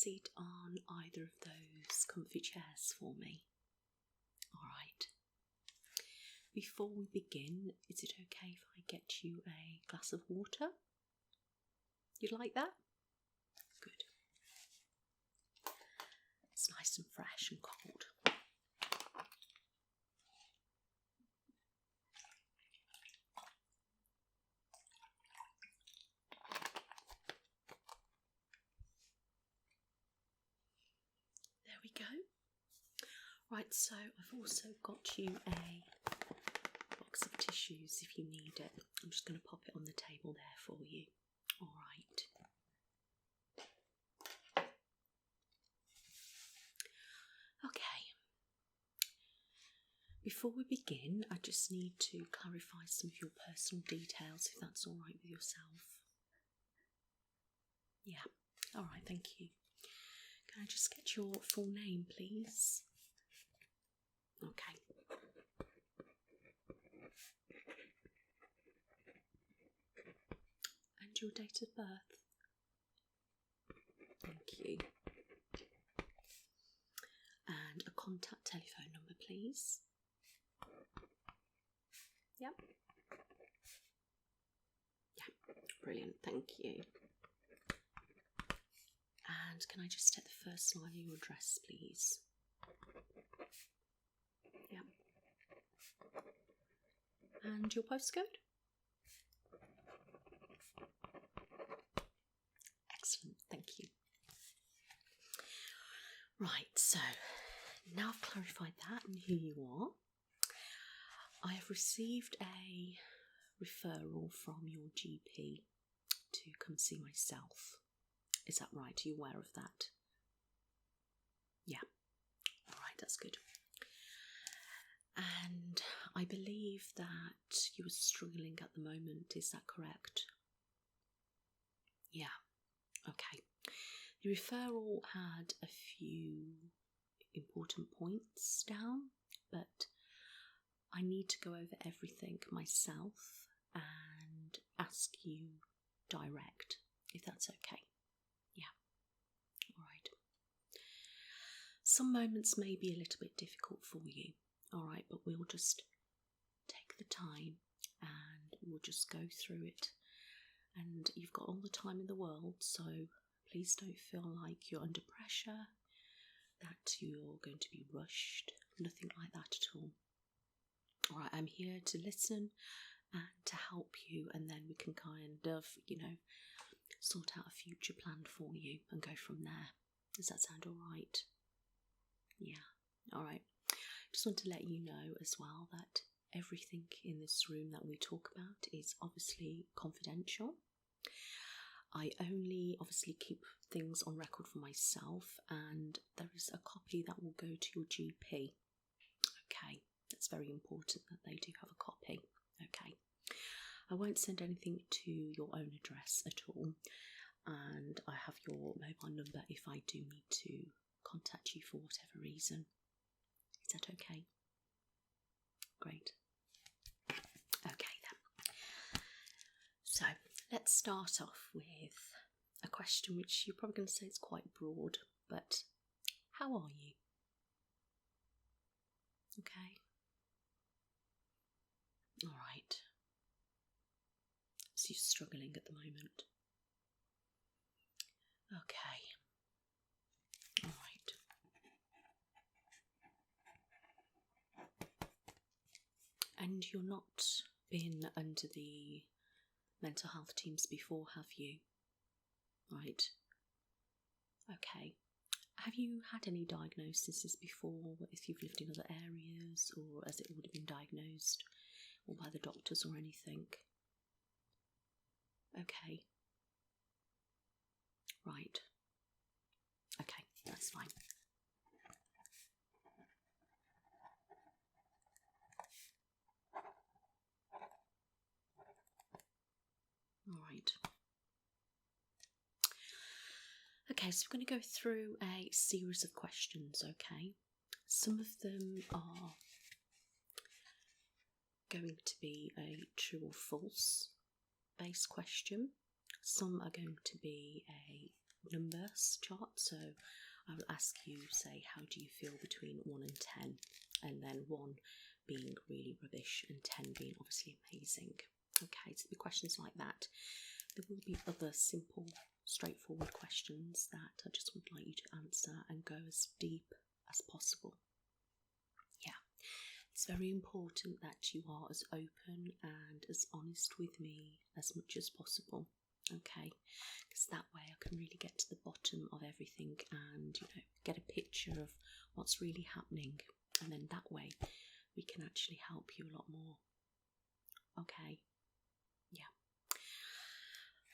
sit on either of those comfy chairs for me? Alright. Before we begin, is it okay if I get you a glass of water? You'd like that? Good. It's nice and fresh and cold. There we go. Right, so I've also got you a box of tissues if you need it. I'm just going to pop it on the table there for you. All right. Okay. Before we begin, I just need to clarify some of your personal details, if that's all right with yourself. Yeah. All right, thank you. Can I just get your full name, please? Okay. And your date of birth? Thank you. And a contact telephone number, please. Yep. Yeah, brilliant, thank you. And can I just take the first line of your address, please? Yep. And your postcode? Excellent, thank you. Right, so now I've clarified that and who you are, I have received a referral from your GP to come see myself. Is that right? Are you aware of that? Yeah. All right, that's good. And I believe that you are struggling at the moment, is that correct? Yeah. Okay. The referral had a few important points down, but I need to go over everything myself and ask you direct, if that's okay. Yeah. All right. Some moments may be a little bit difficult for you, all right, but we'll just take the time and we'll just go through it. And you've got all the time in the world, so please don't feel like you're under pressure, that you're going to be rushed, nothing like that at all. All right, I'm here to listen and to help you, and then we can kind of, sort out a future plan for you and go from there. Does that sound all right? Yeah, all right. Just want to let you know as well that everything in this room that we talk about is obviously confidential. I only obviously keep things on record for myself, and there is a copy that will go to your GP. Okay, that's very important that they do have a copy. Okay, I won't send anything to your own address at all, and I have your mobile number if I do need to contact you for whatever reason. Is that okay? Great. Okay then. So let's start off with a question which you're probably going to say is quite broad, but how are you? Okay. All right. So you're struggling at the moment. Okay. All right. And you're not been under the mental health teams before, have you? Right. Okay. Have you had any diagnoses before, if you've lived in other areas, or has it already been diagnosed, or by the doctors or anything? Okay. Right. Okay, that's fine. All right. Okay, so we're going to go through a series of questions, okay? Some of them are going to be a true or false based question. Some are going to be a numbers chart. So I will ask you, say, how do you feel between 1 and 10? And then 1 being really rubbish and 10 being obviously amazing. Okay, so the questions like that. There will be other simple, straightforward questions that I just would like you to answer and go as deep as possible. Yeah, it's very important that you are as open and as honest with me as much as possible. Okay, because that way I can really get to the bottom of everything and, you know, get a picture of what's really happening, and then that way we can actually help you a lot more. Okay, yeah.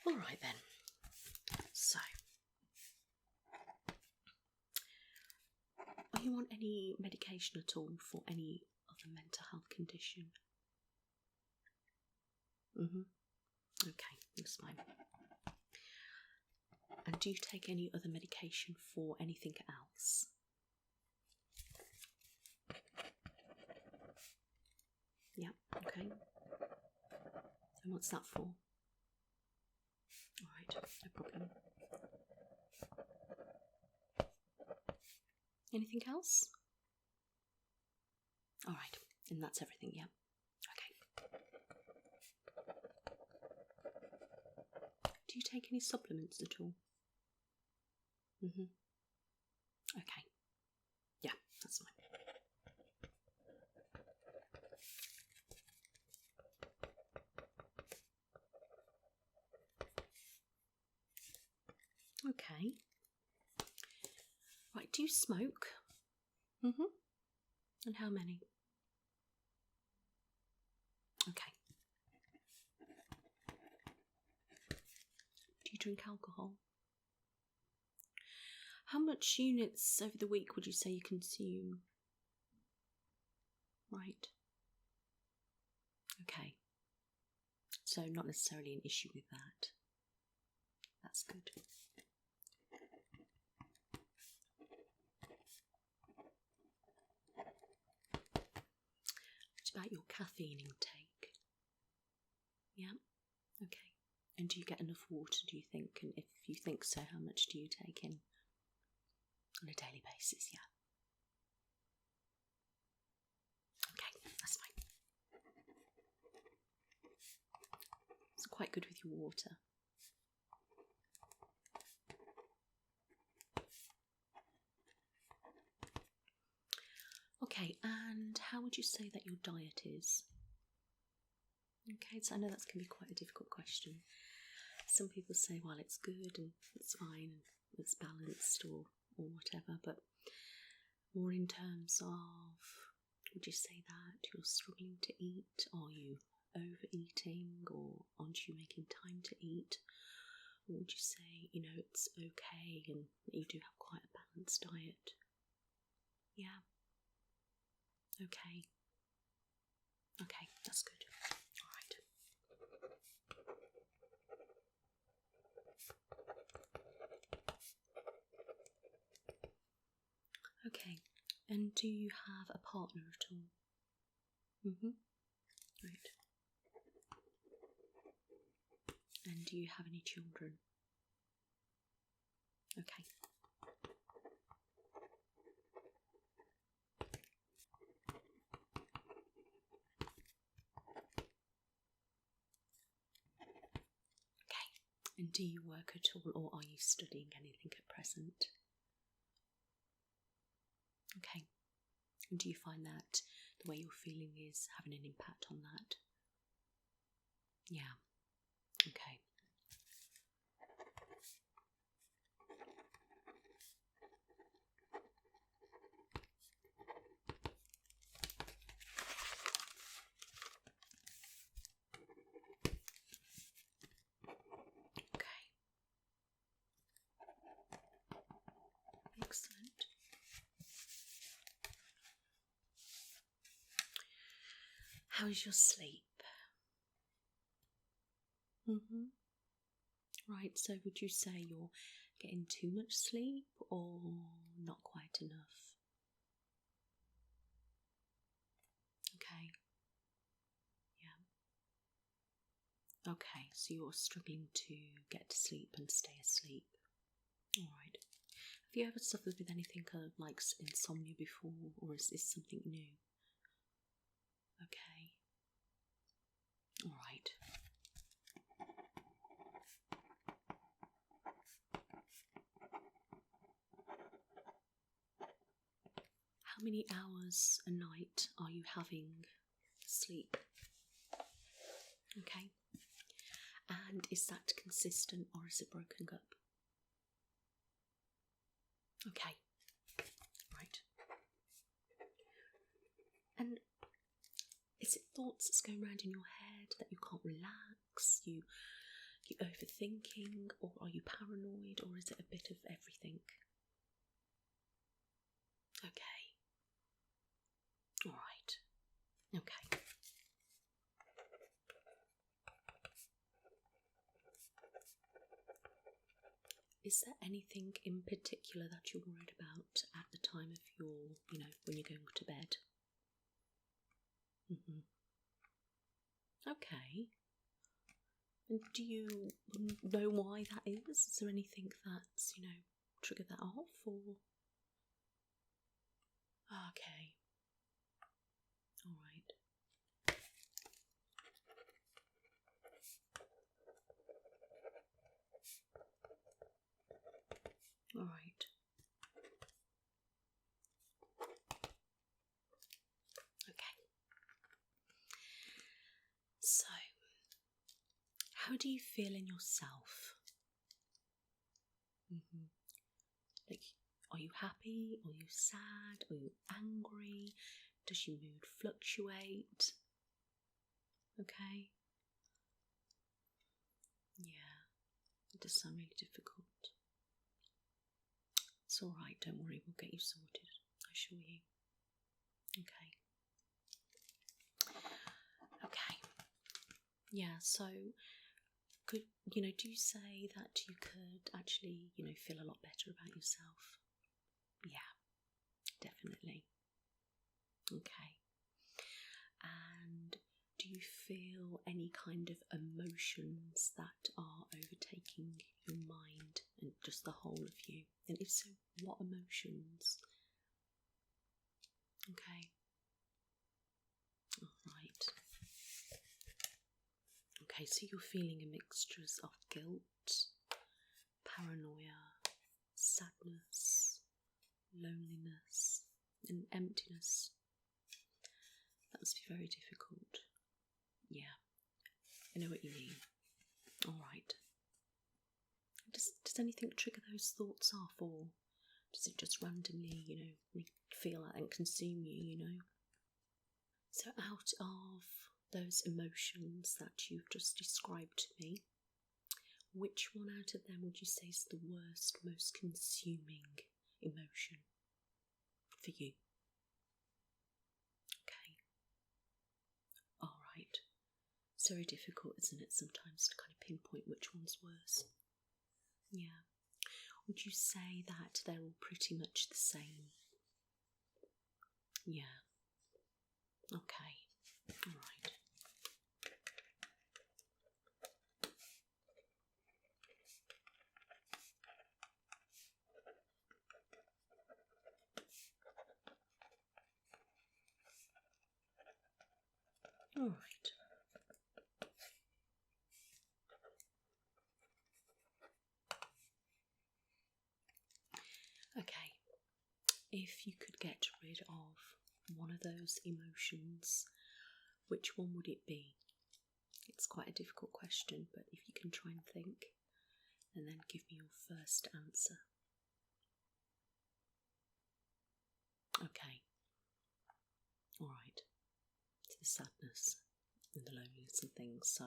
All right then. So, are you on any medication at all for any other mental health condition? Okay, that's fine. And do you take any other medication for anything else? Yeah, okay. And what's that for? Alright, no problem. Anything else? Alright, and that's everything, yeah? Okay. Do you take any supplements at all? Okay. Yeah, that's fine. Okay. Right, do you smoke? And how many? Okay. Do you drink alcohol? How much units over the week would you say you consume? Right. Okay. So not necessarily an issue with that. That's good. What about your caffeine intake? Yeah? Okay. And do you get enough water, do you think? And if you think so, how much do you take in? On a daily basis, yeah. Okay, that's fine. It's quite good with your water. Okay, and how would you say that your diet is? Okay, so I know that's going to be quite a difficult question. Some people say, well, it's good and it's fine and it's balanced or whatever, but more in terms of, would you say that you're struggling to eat? Are you overeating, or aren't you making time to eat? Or would you say, you know, it's okay and you do have quite a balanced diet? Yeah. Okay. Okay, that's good. All right. Okay, and do you have a partner at all? Right. And do you have any children? Okay. Okay. And do you work at all, or are you studying anything at present? Okay. And do you find that the way you're feeling is having an impact on that? Yeah. Okay. Okay. Excellent. How is your sleep? Right, so would you say you're getting too much sleep or not quite enough? Okay. Yeah. Okay, so you're struggling to get to sleep and stay asleep. Alright. Have you ever suffered with anything like insomnia before, or is this something new? Okay. Alright. How many hours a night are you having sleep? Okay. And is that consistent or is it broken up? Okay. Right. And is it thoughts that's going around in your head that you can't relax? You overthinking, or are you paranoid, or is it a bit of everything? Okay. Alright. Okay. Is there anything in particular that you're worried about at the time of your, when you're going to bed? Okay. And do you know why that is? Is there anything that's, triggered that off, or? Okay. Alright. Alright. Okay. So, how do you feel in yourself? Like, are you happy? Are you sad? Are you angry? Does your mood fluctuate? Okay. Yeah, it does sound really difficult. It's alright, don't worry, we'll get you sorted, I assure you. Okay. Okay. Yeah, so could do you say that you could actually, feel a lot better about yourself? Yeah, definitely. Okay. And do you feel any kind of emotions that are overtaking your mind and just the whole of you? And if so, what emotions? Okay. Alright. Okay, so you're feeling a mixture of guilt, paranoia, sadness, loneliness, and emptiness. That must be very difficult. Yeah, I know what you mean. Alright. Does anything trigger those thoughts off, or does it just randomly, feel like and consume you, So out of those emotions that you've just described to me, which one out of them would you say is the worst, most consuming emotion for you? Okay. Alright. It's very difficult, isn't it, sometimes to kind of pinpoint which one's worse. Yeah. Would you say that they're all pretty much the same? Yeah. Okay. Alright. Alright. Okay. If you could get rid of one of those emotions, which one would it be? It's quite a difficult question, but if you can try and think, and then give me your first answer. Okay. Alright. It's the sadness and the loneliness and things, so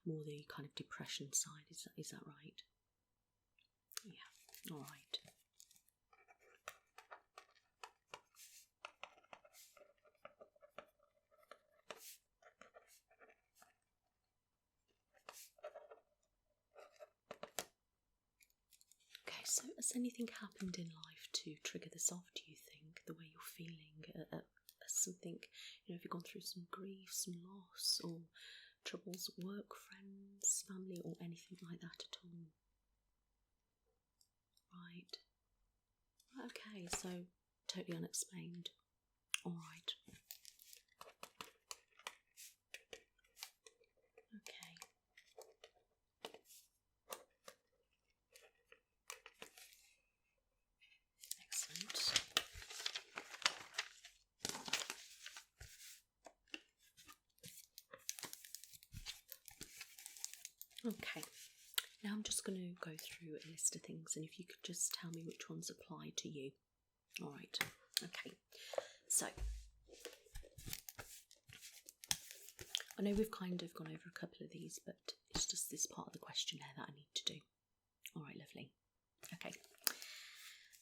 more the kind of depression side, is that right? Yeah. Alright. Okay, so has anything happened in life to trigger this off, do you think? The way you're feeling? Something, have you gone through some grief, some loss, or troubles at work, friends, family, or anything like that at all? Right. Okay, so totally unexplained. All right. Okay. Excellent. Okay. Now I'm just going to go through a list of things, and if you could just tell me which ones apply to you. All right. Okay. So I know we've kind of gone over a couple of these, but it's just this part of the questionnaire that I need to do. All right, lovely. Okay.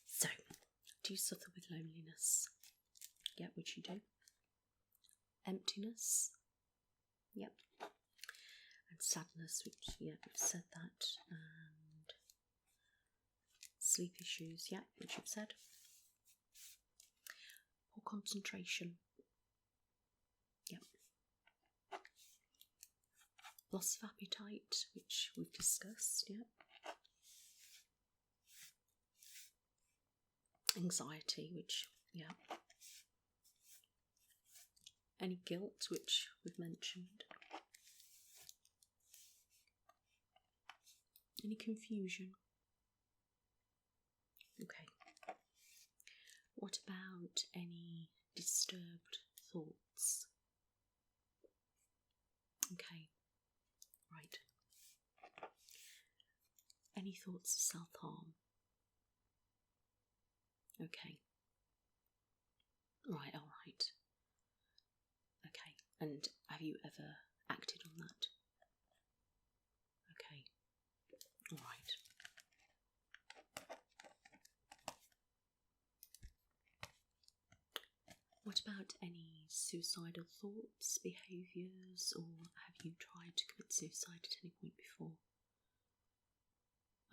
So, do you suffer with loneliness? Yeah, which you do. Emptiness? Yep. And sadness, which, yeah, we've said that. And sleep issues, yeah, which you've said. Poor concentration. Yep. Loss of appetite, which we've discussed, yeah. Anxiety, which, yeah. Any guilt, which we've mentioned. Any confusion? Okay. What about any disturbed thoughts? Okay. Right. Any thoughts of self-harm? Okay. Right, all right. Okay. And have you ever acted on that? Okay. All right. What about any suicidal thoughts, behaviours, or have you tried to commit suicide at any point before?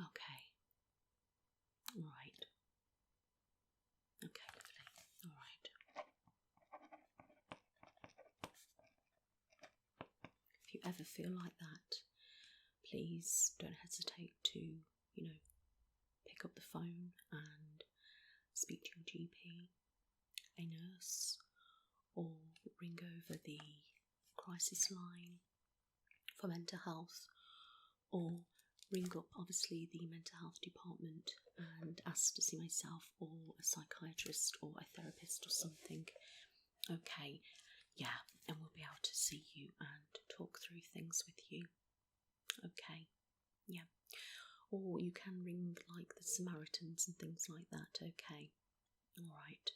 Okay. All right. Okay, lovely. All right. If you ever feel like that, please don't hesitate to, pick up the phone and speak to your GP, a nurse, or ring over the crisis line for mental health, or ring up obviously the mental health department and ask to see myself or a psychiatrist or a therapist or something. Okay, yeah, and we'll be able to see you and talk through things with you. Okay, yeah. Or you can ring like the Samaritans and things like that. Okay, all right.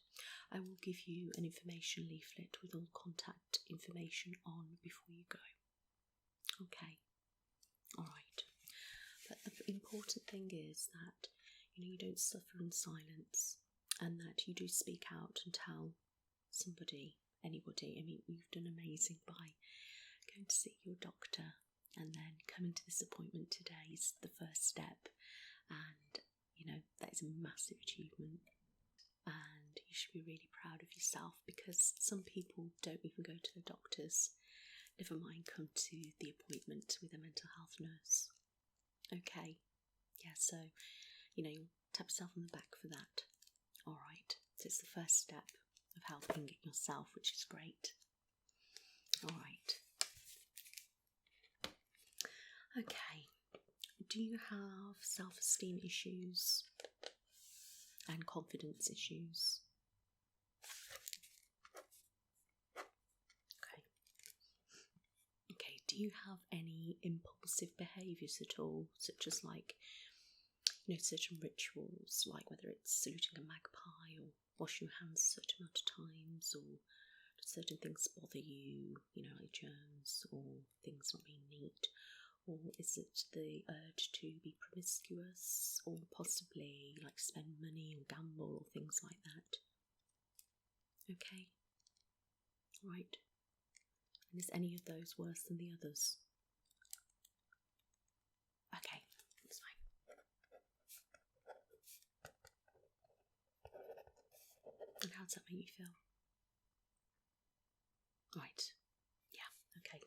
I will give you an information leaflet with all contact information on before you go. Okay, all right. But the important thing is that you don't suffer in silence, and that you do speak out and tell somebody, anybody. I mean, you've done amazing by going to see your doctor, and then coming to this appointment today is the first step, and that is a massive achievement, and you should be really proud of yourself, because some people don't even go to the doctors, never mind come to the appointment with a mental health nurse. Okay, yeah, so you'll tap yourself on the back for that. All right, so it's the first step of helping yourself, which is great. All right. Okay, do you have self-esteem issues and confidence issues? Okay, do you have any impulsive behaviours at all, such as certain rituals, like whether it's saluting a magpie or washing your hands a certain amount of times, or certain things bother you, like germs or things not being neat? Or is it the urge to be promiscuous, or possibly like spend money or gamble or things like that? Okay, right. And is any of those worse than the others? Okay, that's fine. And how does that make you feel? Right, yeah, okay.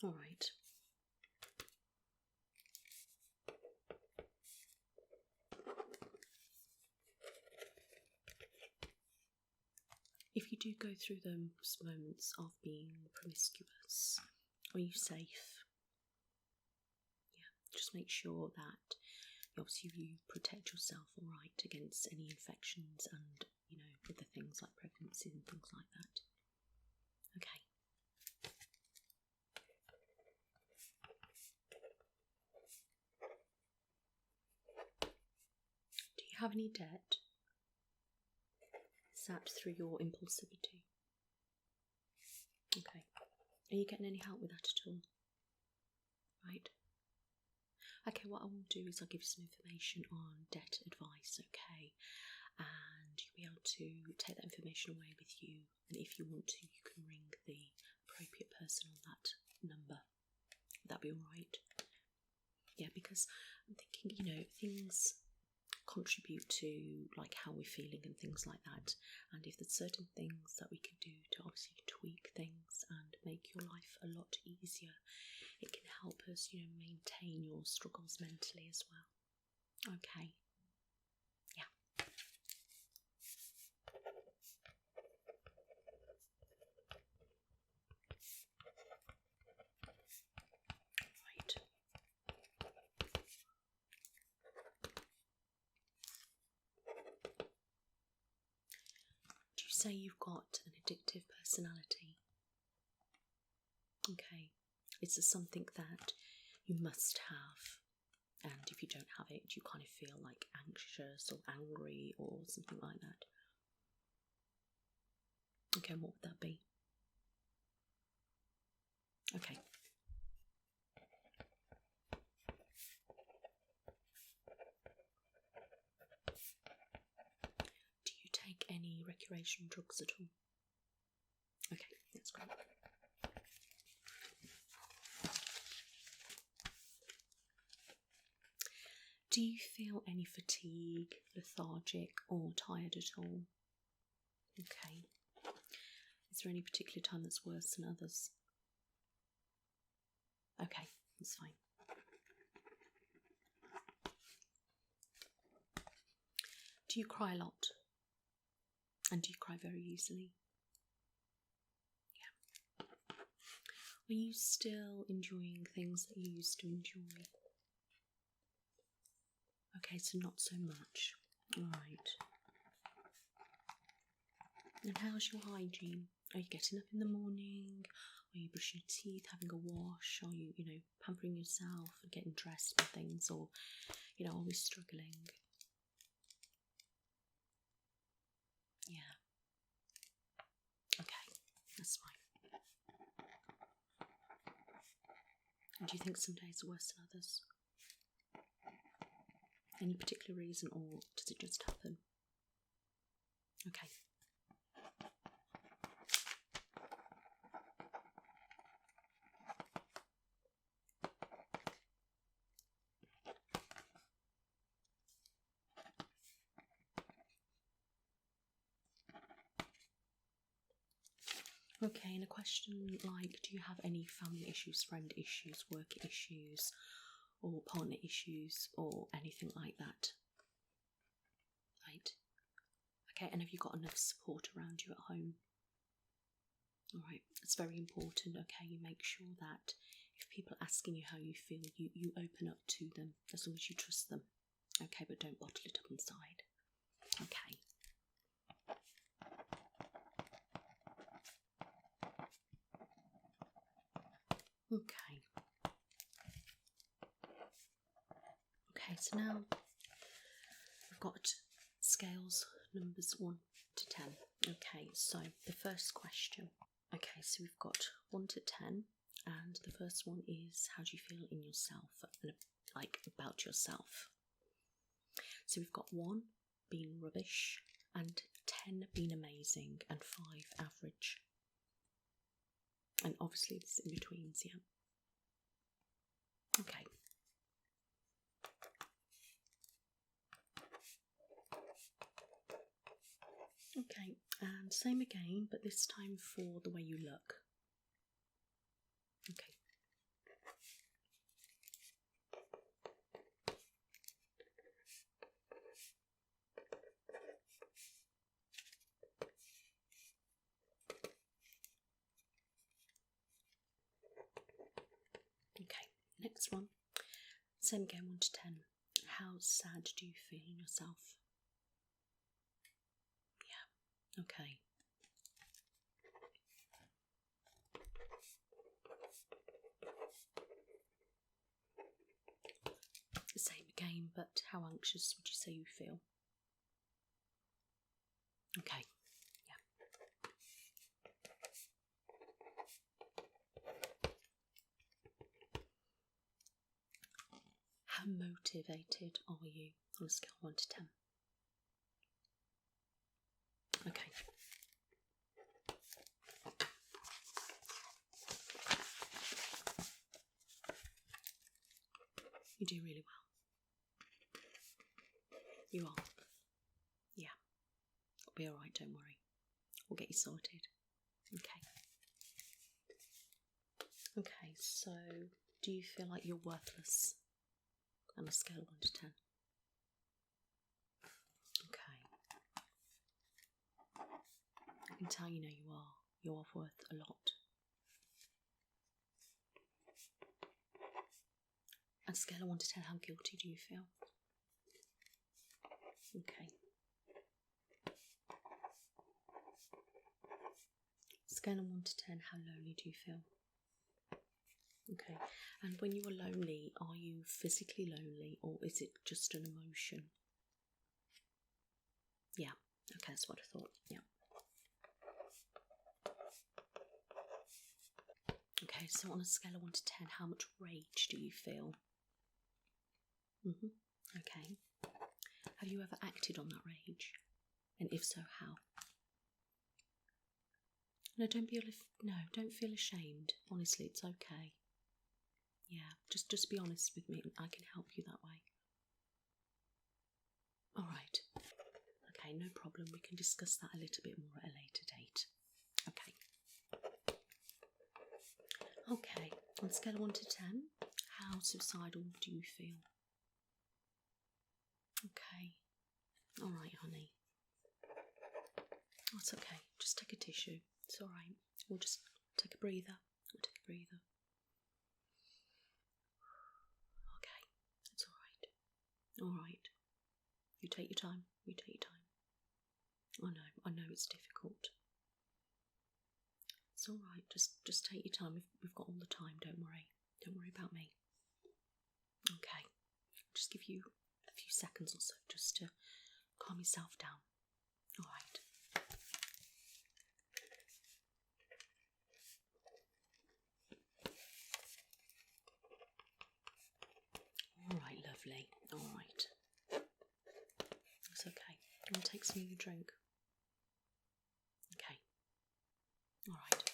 All right. If you do go through those moments of being promiscuous, are you safe? Yeah, just make sure that obviously you protect yourself, all right, against any infections and, you know, other things like pregnancy and things like that. Okay. Do you have any debt? Is that through your impulsivity? Okay. Are you getting any help with that at all? Right. Okay, what I will do is I'll give you some information on debt advice, okay? And you'll be able to take that information away with you. And if you want to, you can ring the appropriate person on that number. Would that be alright? Yeah, because I'm thinking, you know, things contribute to like how we're feeling and things like that, and if there's certain things that we can do to obviously tweak things and make your life a lot easier, it can help us, you know, maintain your struggles mentally as well. Okay. Yeah. Right. Do you say you've got an addictive personality? Okay. Is this something that you must have? And if you don't have it, do you kind of feel like anxious or angry or something like that? Okay, what would that be? Okay. Do you take any recreational drugs at all? Okay, that's great. Do you feel any fatigue, lethargic or tired at all? Okay. Is there any particular time that's worse than others? Okay, that's fine. Do you cry a lot? And do you cry very easily? Yeah. Are you still enjoying things that you used to enjoy? Okay, so not so much. Alright. And how's your hygiene? Are you getting up in the morning? Are you brushing your teeth, having a wash? Are you, you know, pampering yourself and getting dressed and things? Or, you know, always struggling? Yeah. Okay, that's fine. And do you think some days are worse than others? Any particular reason, or does it just happen? Okay. Okay, and a question like, do you have any family issues, friend issues, work issues, or partner issues, or anything like that? Right. Okay, and have you got enough support around you at home? Alright, it's very important, okay, you make sure that if people are asking you how you feel, you open up to them, as long as you trust them. Okay, but don't bottle it up inside. Okay. Okay. Okay, so now we've got scales numbers 1 to 10. Okay, so the first question. Okay, so we've got 1 to 10, and the first one is, how do you feel in yourself, like about yourself? So we've got 1 being rubbish, and 10 being amazing, and 5 average. And obviously it's in betweens, yeah. Okay. Okay, and same again, but this time for the way you look. Okay, Next one. Same again, 1 to 10. How sad do you feel in yourself? Yeah, okay. Same again, but how anxious would you say you feel? Okay, yeah. How motivated are you on a scale of 1 to 10? Okay. You do really well. You are. Yeah. It'll be alright, don't worry. We'll get you sorted. Okay. Okay, so do you feel like you're worthless on a scale of 1 to 10? Okay. I can tell you know you are. You are worth a lot. On a scale of 1 to 10, how guilty do you feel? Okay. Scale of 1 to 10, how lonely do you feel? Okay. And when you are lonely, are you physically lonely or is it just an emotion? Yeah. Okay, that's what I thought. Yeah. Okay, so on a scale of 1 to 10, how much rage do you feel? Okay. Have you ever acted on that rage? And if so, how? No, don't feel ashamed. Honestly, it's okay. Yeah, just be honest with me and I can help you that way. Alright. Okay, no problem. We can discuss that a little bit more at a later date. Okay. Okay, on a scale of 1 to 10, how suicidal do you feel? Okay. Alright, honey. Oh, it's okay. Just take a tissue. It's alright. We'll just take a breather. We'll take a breather. Okay, it's alright. Alright. You take your time. You take your time. I know it's difficult. It's alright. Just take your time. We've got all the time. Don't worry. Don't worry about me. Okay. I'll just give you a few seconds or so just to calm yourself down. Alright. Alright, lovely. Alright. It's okay. I'm going to take some of your drink. Okay. Alright.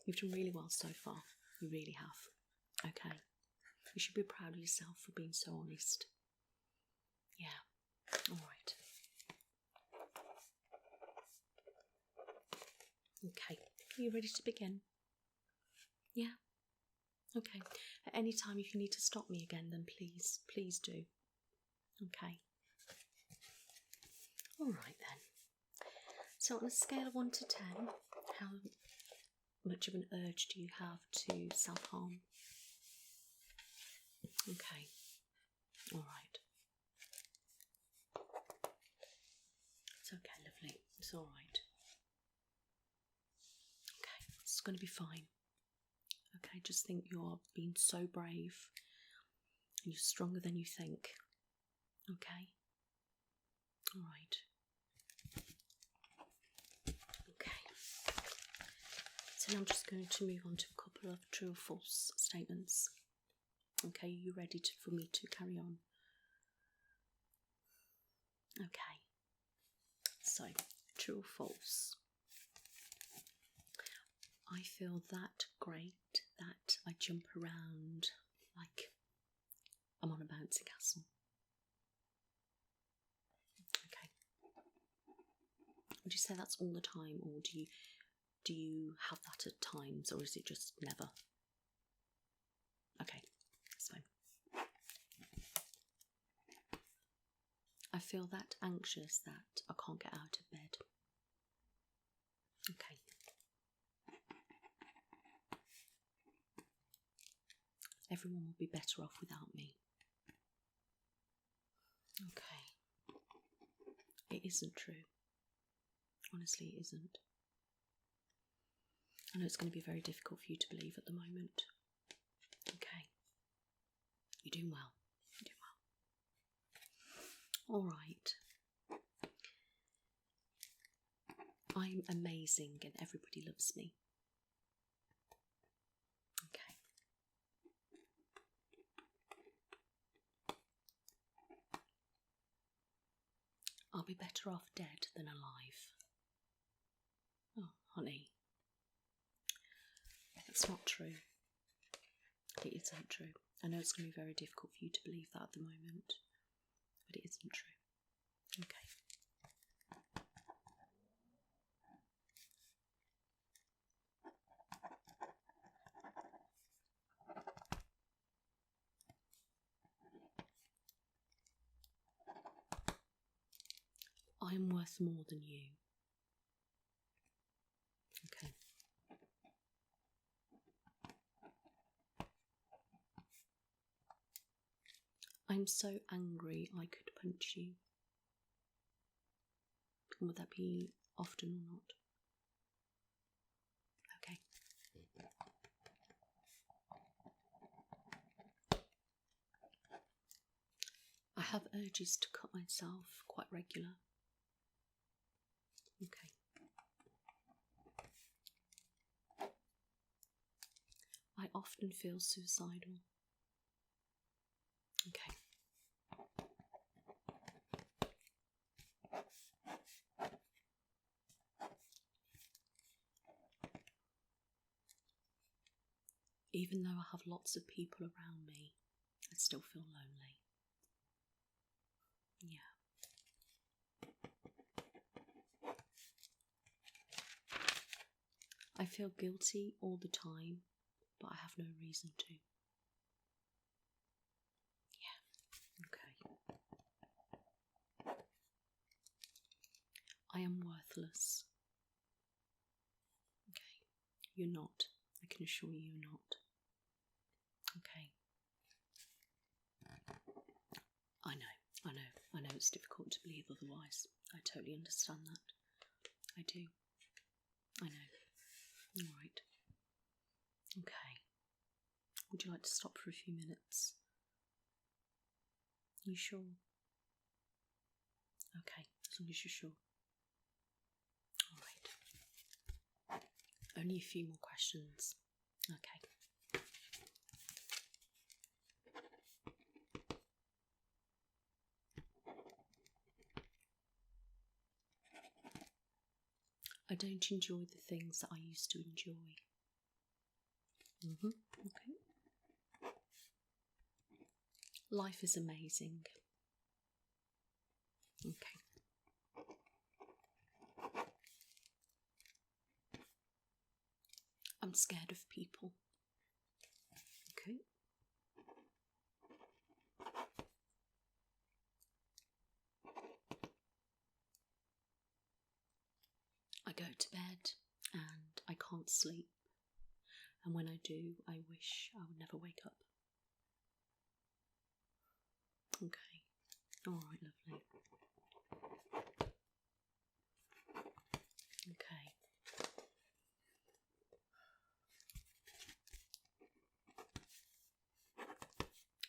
You've done really well so far. You really have. Okay. You should be proud of yourself for being so honest. Yeah. Alright. Okay. Are you ready to begin? Yeah? Okay. At any time if you need to stop me again, then please do. Okay. Alright then. So on a scale of 1 to 10, how much of an urge do you have to self-harm? Okay. Alright. It's okay, lovely. It's alright. Okay, it's going to be fine. Okay, just think you're being so brave and you're stronger than you think. Okay? Alright. Okay. So now I'm just going to move on to a couple of true or false statements. Okay, are you ready for me to carry on? Okay. So, true or false? I feel that great that I jump around like I'm on a bouncy castle. Okay. Would you say that's all the time, or do you have that at times, or is it just never? Okay, that's fine. I feel that anxious that I can't get out of bed. Okay. Everyone will be better off without me. Okay. It isn't true. Honestly, it isn't. I know it's going to be very difficult for you to believe at the moment. Okay. You're doing well. You're doing well. All right. I'm amazing and everybody loves me. Okay. I'll be better off dead than alive. Oh, honey. That's not true. It isn't true. I know it's going to be very difficult for you to believe that at the moment, but it isn't true. Okay. I am worth more than you. Okay. I'm so angry I could punch you. Would that be often or not? Okay. I have urges to cut myself quite regular. Okay. I often feel suicidal. Okay. Even though I have lots of people around me, I still feel lonely. Yeah. I feel guilty all the time, but I have no reason to. Yeah. Okay. I am worthless. Okay. You're not. I can assure you you're not. Okay. I know it's difficult to believe otherwise. I totally understand that. I do. I know. Alright. Okay. Would you like to stop for a few minutes? You sure? Okay, as long as you're sure. Alright. Only a few more questions. Okay. I don't enjoy the things that I used to enjoy. Okay. Life is amazing. Okay. I'm scared of people. Okay. I go to bed and I can't sleep. And when I do, I wish I would never wake up. Okay. Alright, lovely. Okay.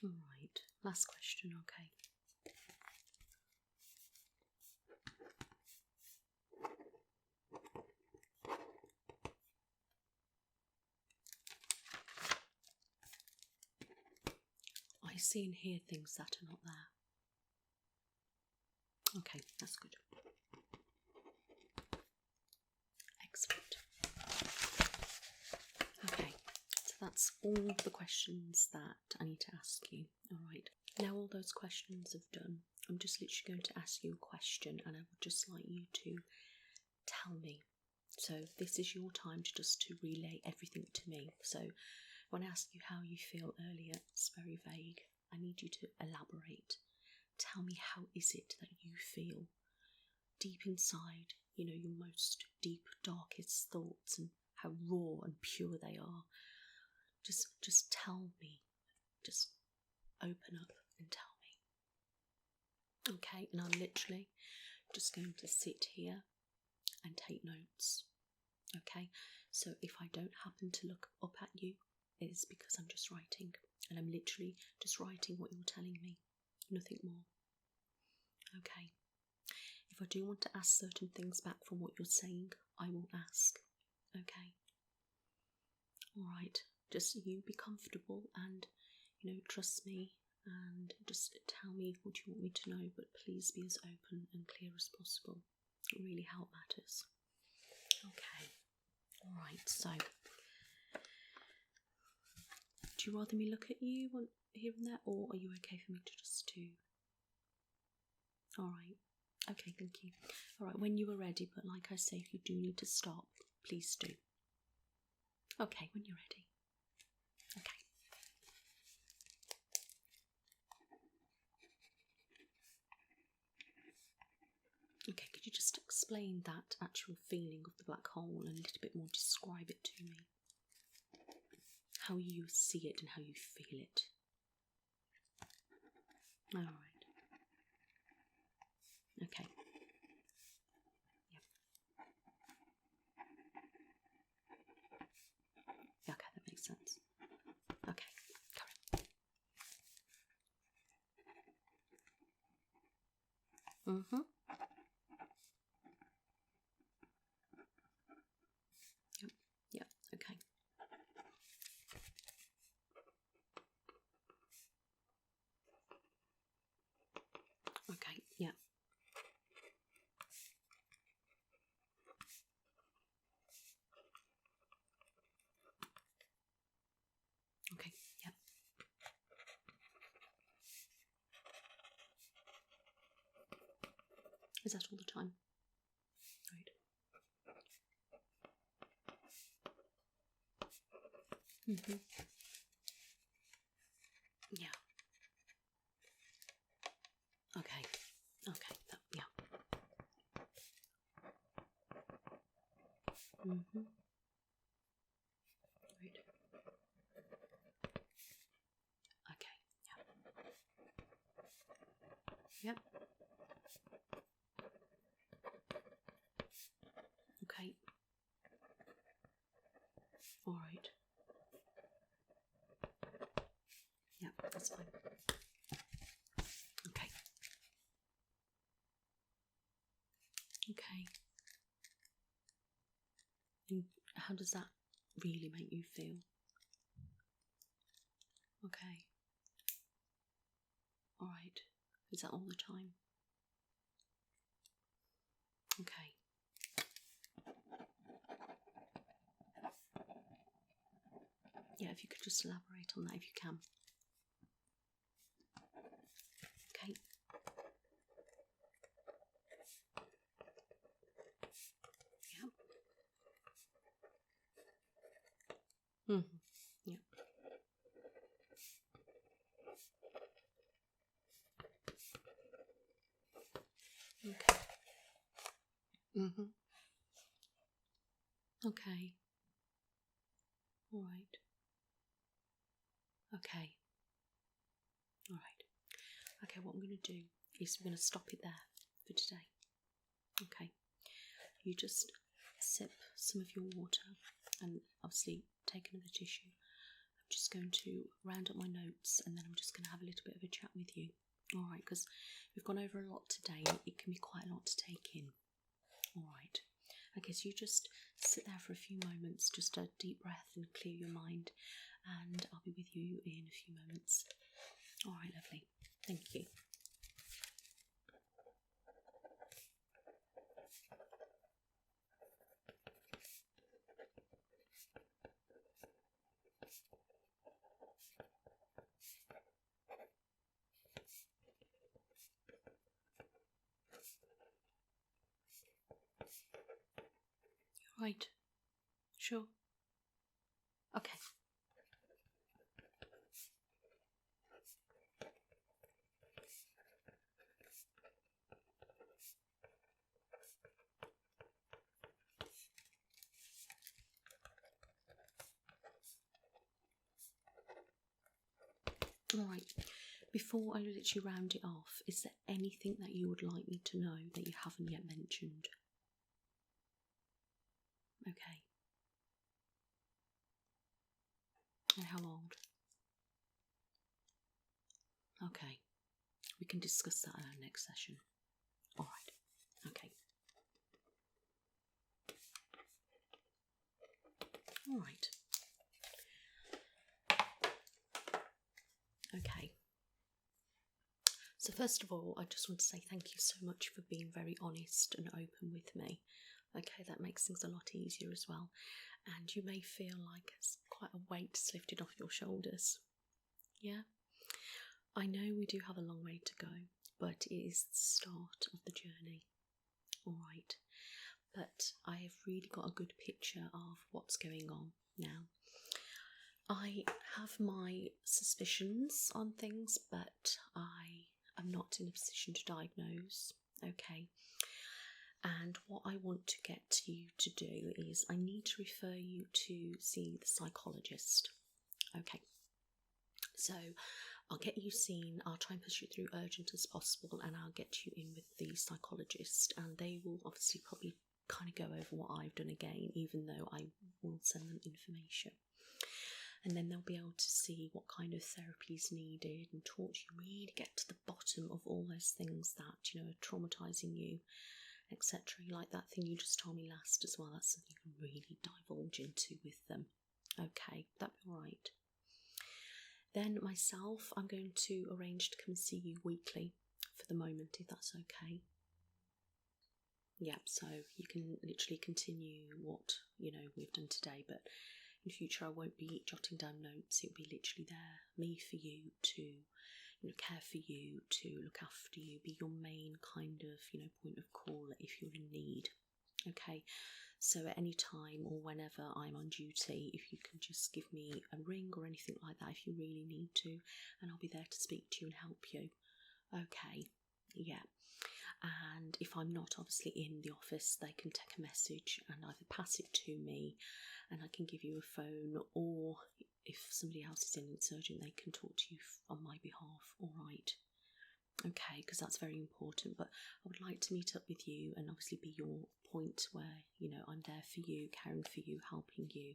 Alright, last question, okay. I see and hear things that are not there. Okay, that's good. Excellent. Okay, so that's all the questions that I need to ask you. Alright, now all those questions have done, I'm just literally going to ask you a question and I would just like you to tell me. So this is your time to relay everything to me. So when I asked you how you feel earlier, it's very vague. I need you to elaborate. Tell me, how is it that you feel deep inside, you know, your most deep, darkest thoughts and how raw and pure they are. Just tell me just open up and tell me. Okay, and I'm literally just going to sit here and take notes. Okay, so if I don't happen to look up at you, it's because I'm just writing, and I'm literally just writing what you're telling me, nothing more. Okay, if I do want to ask certain things back from what you're saying, I will ask. Okay, alright, just you be comfortable and, trust me, and just tell me what you want me to know, but please be as open and clear as possible. It really helps matters. Okay, alright, so do you rather me look at you here and there, or are you okay for me to just do? Alright, okay, thank you. Alright, when you are ready, but like I say, if you do need to stop, please do. Okay, when you're ready. Okay. Okay, could you just explain that actual feeling of the black hole and a little bit more, describe it to me? How you see it and how you feel it. Alright. Okay. Yep. Okay, that makes sense. Okay, carry on. Yep, okay. Okay, yeah. Okay, yeah. Is that all the time? Right. Yeah. Okay. Okay. Yeah. Right. Okay. Yeah. Yep. Okay. All right. Yeah, that's fine. Okay. Okay. And how does that really make you feel? Okay. All right. Is that all the time? Okay. Yeah, if you could just elaborate on that if you can. Okay. Yeah. Yeah. Okay. Okay. All right. Okay. All right. Okay, what I'm going to do is I'm going to stop it there for today. Okay. You just sip some of your water and obviously take another tissue. I'm just going to round up my notes and then I'm just going to have a little bit of a chat with you. Alright, because we've gone over a lot today. It can be quite a lot to take in. Alright. Okay, so you just sit there for a few moments, just a deep breath and clear your mind, and I'll be with you in a few moments. Alright, lovely. Thank you. Right. Sure. Okay. Alright, before I let you round it off, is there anything that you would like me to know that you haven't yet mentioned? Okay. And how old? Okay. We can discuss that in our next session. Alright. Okay. Alright. Okay. So first of all, I just want to say thank you so much for being very honest and open with me. Okay, that makes things a lot easier as well. And you may feel like it's quite a weight's lifted off your shoulders. Yeah? I know we do have a long way to go, but it is the start of the journey. Alright. But I have really got a good picture of what's going on now. I have my suspicions on things, but I am not in a position to diagnose. Okay. And what I want to get you to do is I need to refer you to see the psychologist. Okay. So I'll get you seen, I'll try and push you through urgent as possible, and I'll get you in with the psychologist, and they will obviously probably kind of go over what I've done again, even though I will send them information. And then they'll be able to see what kind of therapy is needed and talk to you, really get to the bottom of all those things that, you know, are traumatising you, etc. Like that thing you just told me last as well, that's something you can really divulge into with them. Okay, that'd be alright. Then myself, I'm going to arrange to come and see you weekly for the moment, if that's okay. Yeah, so you can literally continue what, you know, we've done today, but in future I won't be jotting down notes. It'll be literally there, me for you to, you know, care for you, to look after you, be your main kind of, you know, point of call if you're in need. Okay, so at any time or whenever I'm on duty, if you can just give me a ring or anything like that if you really need to, and I'll be there to speak to you and help you. Okay, yeah. And if I'm not obviously in the office, they can take a message and either pass it to me and I can give you a phone, or if somebody else is in and it's urgent, they can talk to you on my behalf. Alright. Okay, because that's very important, but I would like to meet up with you and obviously be your point where, you know, I'm there for you, caring for you, helping you,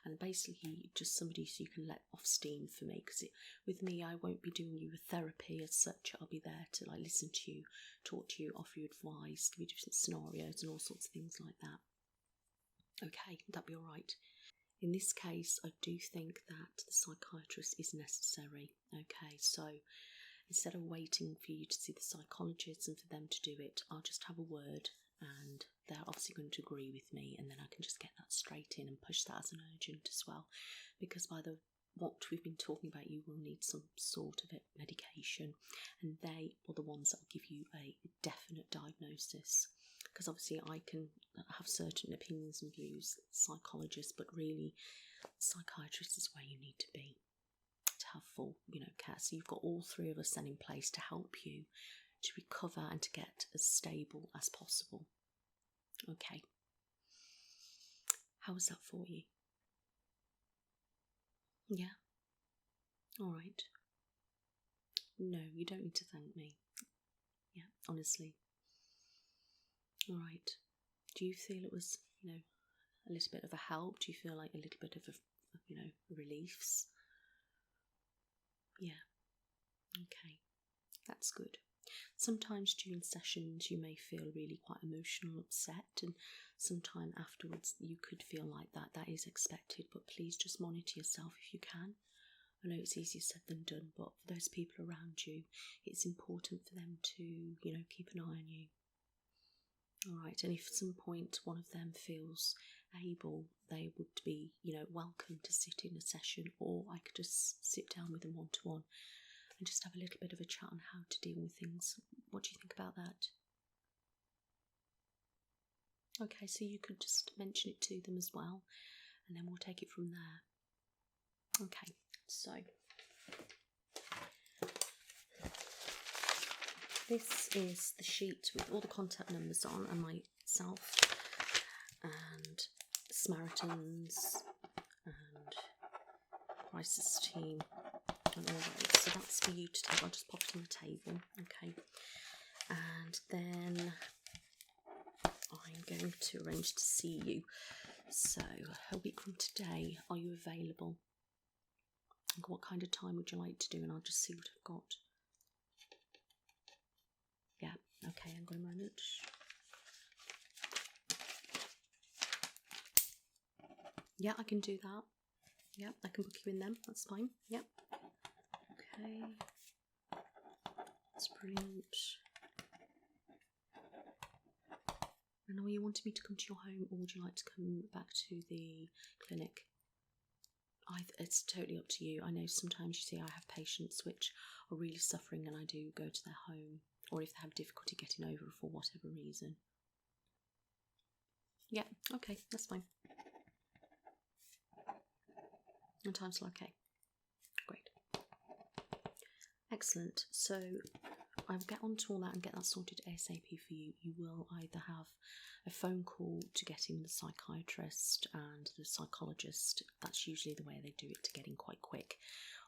and basically just somebody so you can let off steam for me, because with me I won't be doing you a therapy as such. I'll be there to like listen to you, talk to you, offer you advice, give you different scenarios and all sorts of things like that. Okay, that'd be alright. In this case, I do think that the psychiatrist is necessary. Okay, so instead of waiting for you to see the psychologist and for them to do it, I'll just have a word and they're obviously going to agree with me, and then I can just get that straight in and push that as an urgent as well, because by what we've been talking about, you will need some sort of medication, and they are the ones that will give you a definite diagnosis, because obviously I can have certain opinions and views, psychologists, but really psychiatrist is where you need to be to have full, you know, care. So you've got all three of us then in place to help you to recover and to get as stable as possible. Okay. How was that for you? Yeah? Alright. No, you don't need to thank me. Yeah, honestly. Alright. Do you feel it was, you know, a little bit of a help? Do you feel like a little bit of a, you know, reliefs? Yeah. Okay. That's good. Sometimes during sessions you may feel really quite emotional, upset, and sometime afterwards you could feel like that. That is expected, but please just monitor yourself if you can. I know it's easier said than done, but for those people around you, it's important for them to, you know, keep an eye on you. Alright, and if at some point one of them feels able, they would be, you know, welcome to sit in a session, or I could just sit down with them one-to-one and just have a little bit of a chat on how to deal with things. What do you think about that? Okay, so you could just mention it to them as well, and then we'll take it from there. Okay, so this is the sheet with all the contact numbers on, and myself and Samaritans and crisis team appointment. Alright, so that's for you to take. I'll just pop it on the table. Okay. And then I'm going to arrange to see you. So, a week from today, are you available? What kind of time would you like to do? And I'll just see what I've got. Yeah, okay, hang on a moment. Yeah, I can do that. Yeah, I can book you in then. That's fine. Yep. Okay. That's brilliant. And are you wanting me to come to your home, or would you like to come back to the clinic? It's totally up to you. I know sometimes you see I have patients which are really suffering and I do go to their home, or if they have difficulty getting over for whatever reason. Yeah, okay, that's fine. And time's okay. Great. Excellent. So I will get onto all that and get that sorted ASAP for you. You will either have a phone call to get in the psychiatrist and the psychologist. That's usually the way they do it, to get in quite quick.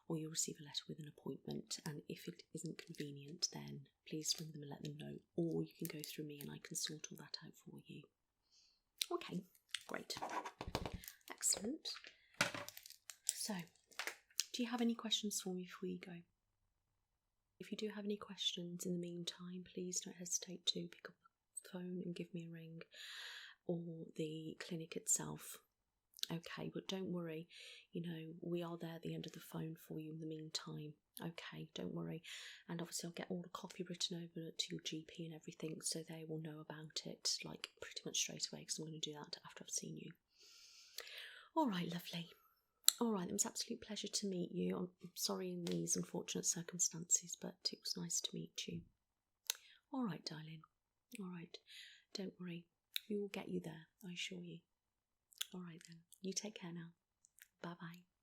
Or you'll receive a letter with an appointment, and if it isn't convenient, then please ring them and let them know. Or you can go through me and I can sort all that out for you. Okay, great. Excellent. So, do you have any questions for me before you go? If you do have any questions in the meantime, please don't hesitate to pick up the phone and give me a ring, or the clinic itself. Okay, but don't worry, you know, we are there at the end of the phone for you in the meantime. Okay, don't worry. And obviously I'll get all the copy written over to your GP and everything, so they will know about it, like, pretty much straight away, because I'm going to do that after I've seen you. Alright, lovely. Alright, it was an absolute pleasure to meet you. I'm sorry in these unfortunate circumstances, but it was nice to meet you. Alright, darling. Alright, don't worry. We will get you there, I assure you. Alright then, you take care now. Bye bye.